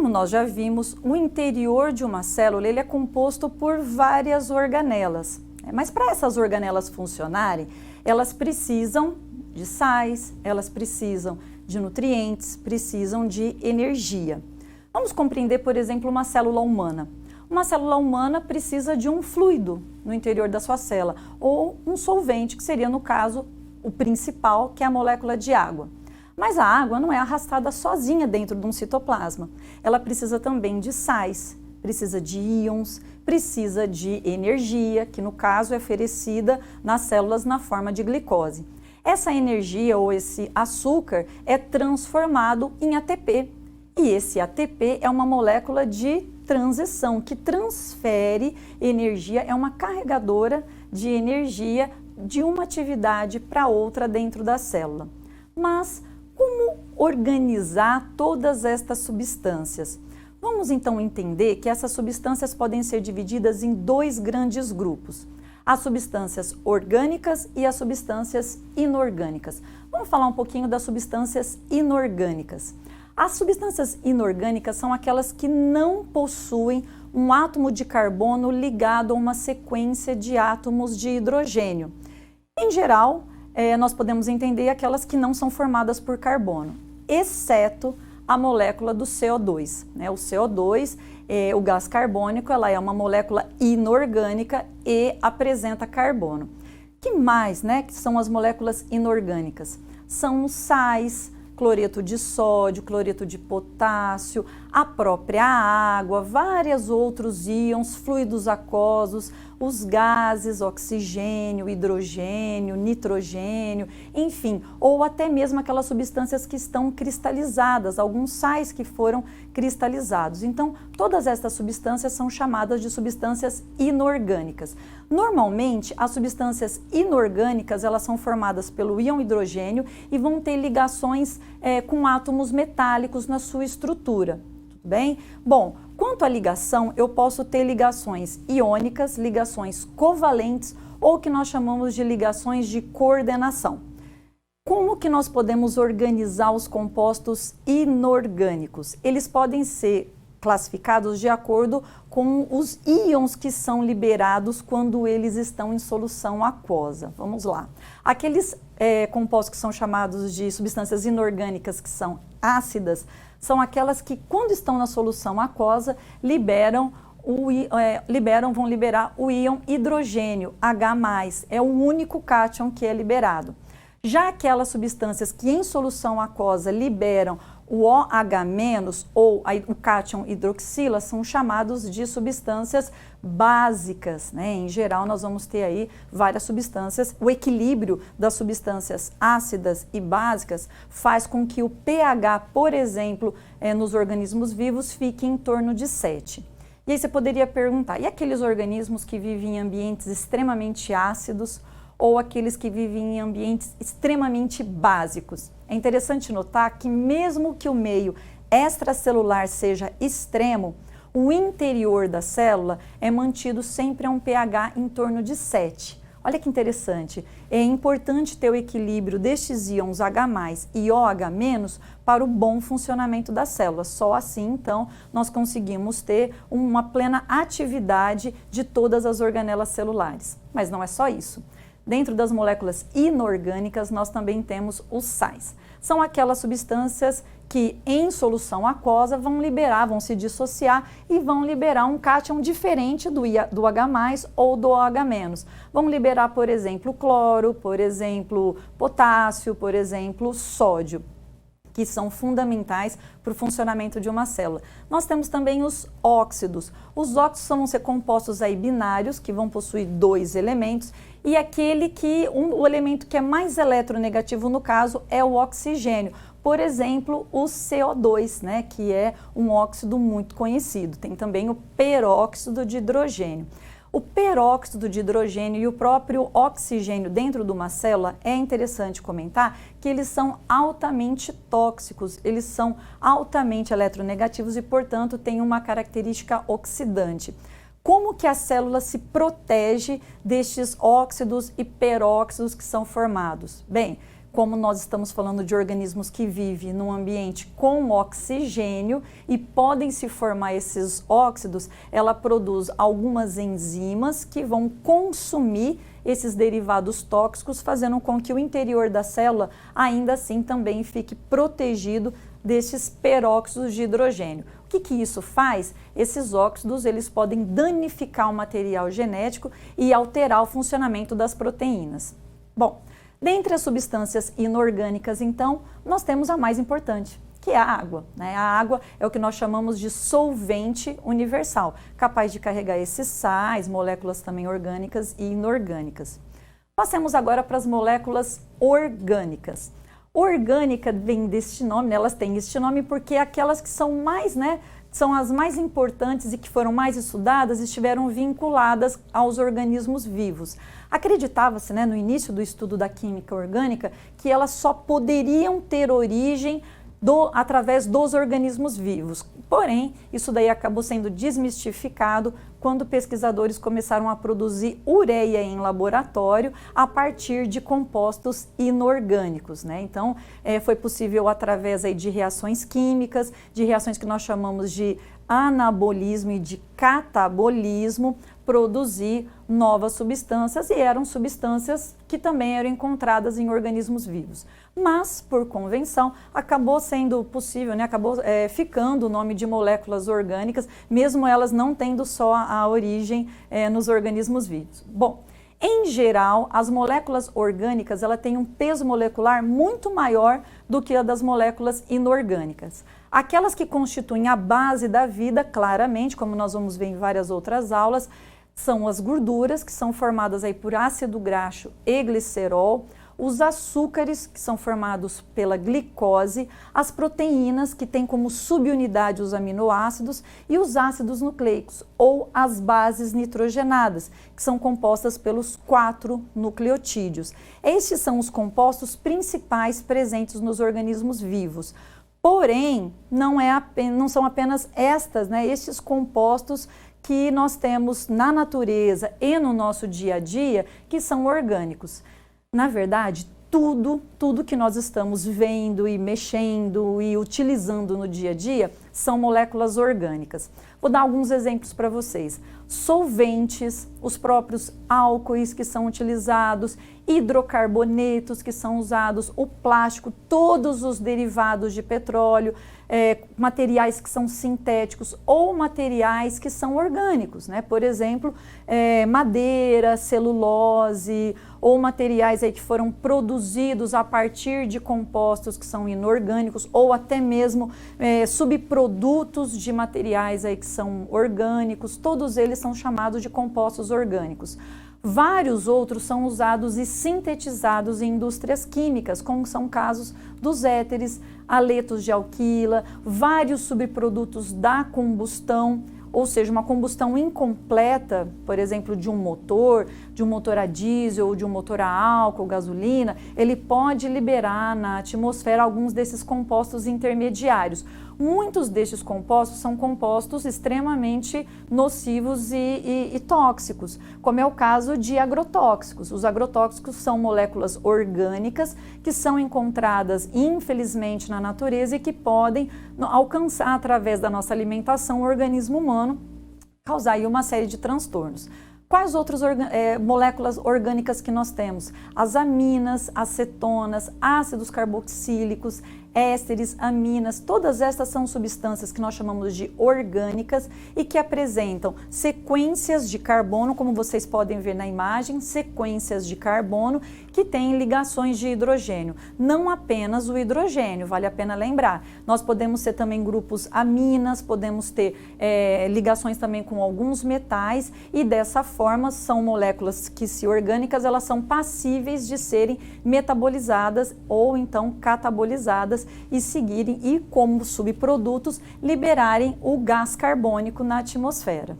Como nós já vimos, o interior de uma célula ele é composto por várias organelas. Mas para essas organelas funcionarem, elas precisam de sais, elas precisam de nutrientes, precisam de energia. Vamos compreender, por exemplo, uma célula humana. Uma célula humana precisa de um fluido no interior da sua célula, ou um solvente, que seria, no caso, o principal, que é a molécula de água. Mas a água não é arrastada sozinha dentro de um citoplasma. Ela precisa também de sais, precisa de íons, precisa de energia, que no caso é oferecida nas células na forma de glicose. Essa energia ou esse açúcar é transformado em ATP. E esse ATP é uma molécula de transição que transfere energia, é uma carregadora de energia de uma atividade para outra dentro da célula. Mas como organizar todas estas substâncias? Vamos então entender que essas substâncias podem ser divididas em dois grandes grupos: as substâncias orgânicas e as substâncias inorgânicas. Vamos falar um pouquinho das substâncias inorgânicas. As substâncias inorgânicas são aquelas que não possuem um átomo de carbono ligado a uma sequência de átomos de hidrogênio. Em geral, nós podemos entender aquelas que não são formadas por carbono, exceto a molécula do CO2. O CO2, o gás carbônico, ela é uma molécula inorgânica e apresenta carbono. Que mais, que são as moléculas inorgânicas? São os sais, cloreto de sódio, cloreto de potássio, a própria água, vários outros íons, fluidos aquosos, os gases, oxigênio, hidrogênio, nitrogênio, enfim, ou até mesmo aquelas substâncias que estão cristalizadas, alguns sais que foram cristalizados. Então, todas estas substâncias são chamadas de substâncias inorgânicas. Normalmente, as substâncias inorgânicas, elas são formadas pelo íon hidrogênio e vão ter ligações com átomos metálicos na sua estrutura. Tudo bem? Bom, quanto à ligação, eu posso ter ligações iônicas, ligações covalentes ou que nós chamamos de ligações de coordenação. Como que nós podemos organizar os compostos inorgânicos? Eles podem ser classificados de acordo com os íons que são liberados quando eles estão em solução aquosa. Vamos lá. Aqueles compostos que são chamados de substâncias inorgânicas, que são ácidas, são aquelas que, quando estão na solução aquosa, vão liberar o íon hidrogênio, H+, é o único cátion que é liberado. Já aquelas substâncias que em solução aquosa liberam o OH- ou o cátion hidroxila são chamados de substâncias básicas, Em geral, nós vamos ter aí várias substâncias. O equilíbrio das substâncias ácidas e básicas faz com que o pH, por exemplo, nos organismos vivos fique em torno de 7. E aí você poderia perguntar, e aqueles organismos que vivem em ambientes extremamente ácidos ou aqueles que vivem em ambientes extremamente básicos? É interessante notar que mesmo que o meio extracelular seja extremo, o interior da célula é mantido sempre a um pH em torno de 7. Olha que interessante, é importante ter o equilíbrio destes íons H+ e OH- para o bom funcionamento da célula. Só assim, então, nós conseguimos ter uma plena atividade de todas as organelas celulares. Mas não é só isso. Dentro das moléculas inorgânicas, nós também temos os sais. São aquelas substâncias que, em solução aquosa, vão se dissociar e vão liberar um cátion diferente do H+ ou do OH-. Vão liberar, por exemplo, cloro, por exemplo, potássio, por exemplo, sódio, que são fundamentais para o funcionamento de uma célula. Nós temos também os óxidos. Os óxidos vão ser compostos aí binários, que vão possuir 2 elementos, e o elemento que é mais eletronegativo, no caso, é o oxigênio. Por exemplo, o CO2, que é um óxido muito conhecido. Tem também o peróxido de hidrogênio. O peróxido de hidrogênio e o próprio oxigênio dentro de uma célula, é interessante comentar que eles são altamente tóxicos, eles são altamente eletronegativos e, portanto, têm uma característica oxidante. Como que a célula se protege destes óxidos e peróxidos que são formados? Bem, como nós estamos falando de organismos que vivem num ambiente com oxigênio e podem se formar esses óxidos, ela produz algumas enzimas que vão consumir esses derivados tóxicos, fazendo com que o interior da célula ainda assim também fique protegido desses peróxidos de hidrogênio. O que isso faz? Esses óxidos eles podem danificar o material genético e alterar o funcionamento das proteínas. Bom, dentre as substâncias inorgânicas, então, nós temos a mais importante, que é a água, né? A água é o que nós chamamos de solvente universal, capaz de carregar esses sais, moléculas também orgânicas e inorgânicas. Passemos agora para as moléculas orgânicas. Orgânica vem deste nome, né? Elas têm este nome porque aquelas que são mais, são as mais importantes e que foram mais estudadas e estiveram vinculadas aos organismos vivos. Acreditava-se, no início do estudo da química orgânica, que elas só poderiam ter origem através dos organismos vivos. Porém, isso daí acabou sendo desmistificado quando pesquisadores começaram a produzir ureia em laboratório a partir de compostos inorgânicos, Então, foi possível através aí de reações químicas, de reações que nós chamamos de anabolismo e de catabolismo, produzir novas substâncias, e eram substâncias que também eram encontradas em organismos vivos. Mas, por convenção, acabou sendo possível, acabou ficando o nome de moléculas orgânicas, mesmo elas não tendo só a origem nos organismos vivos. Bom, em geral, as moléculas orgânicas ela têm um peso molecular muito maior do que a das moléculas inorgânicas. Aquelas que constituem a base da vida, claramente, como nós vamos ver em várias outras aulas, são as gorduras, que são formadas aí por ácido graxo e glicerol, os açúcares, que são formados pela glicose, as proteínas, que têm como subunidade os aminoácidos, e os ácidos nucleicos, ou as bases nitrogenadas, que são compostas pelos 4 nucleotídeos. Estes são os compostos principais presentes nos organismos vivos. Porém, não são apenas estes compostos que nós temos na natureza e no nosso dia a dia que são orgânicos. Na verdade, tudo que nós estamos vendo e mexendo e utilizando no dia a dia são moléculas orgânicas. Vou dar alguns exemplos para vocês. Solventes, os próprios álcoois que são utilizados, hidrocarbonetos que são usados, o plástico, todos os derivados de petróleo, materiais que são sintéticos ou materiais que são orgânicos, Por exemplo, madeira, celulose ou materiais aí que foram produzidos a partir de compostos que são inorgânicos ou até mesmo subprodutos de materiais aí que são orgânicos, todos eles são chamados de compostos orgânicos. Vários outros são usados e sintetizados em indústrias químicas, como são casos dos éteres, haletos de alquila, vários subprodutos da combustão, ou seja, uma combustão incompleta, por exemplo, de um motor a diesel ou de um motor a álcool, gasolina, ele pode liberar na atmosfera alguns desses compostos intermediários. Muitos destes compostos são compostos extremamente nocivos e tóxicos, como é o caso de agrotóxicos. Os agrotóxicos são moléculas orgânicas que são encontradas, infelizmente, na natureza e que podem alcançar, através da nossa alimentação, o organismo humano, causar aí uma série de transtornos. Quais outras moléculas orgânicas que nós temos? As aminas, acetonas, ácidos carboxílicos, ésteres, aminas, todas estas são substâncias que nós chamamos de orgânicas e que apresentam sequências de carbono, como vocês podem ver na imagem, sequências de carbono que têm ligações de hidrogênio. Não apenas o hidrogênio, vale a pena lembrar. Nós podemos ter também grupos aminas, podemos ter ligações também com alguns metais e dessa forma são moléculas que, se orgânicas, elas são passíveis de serem metabolizadas ou então catabolizadas e como subprodutos liberarem o gás carbônico na atmosfera.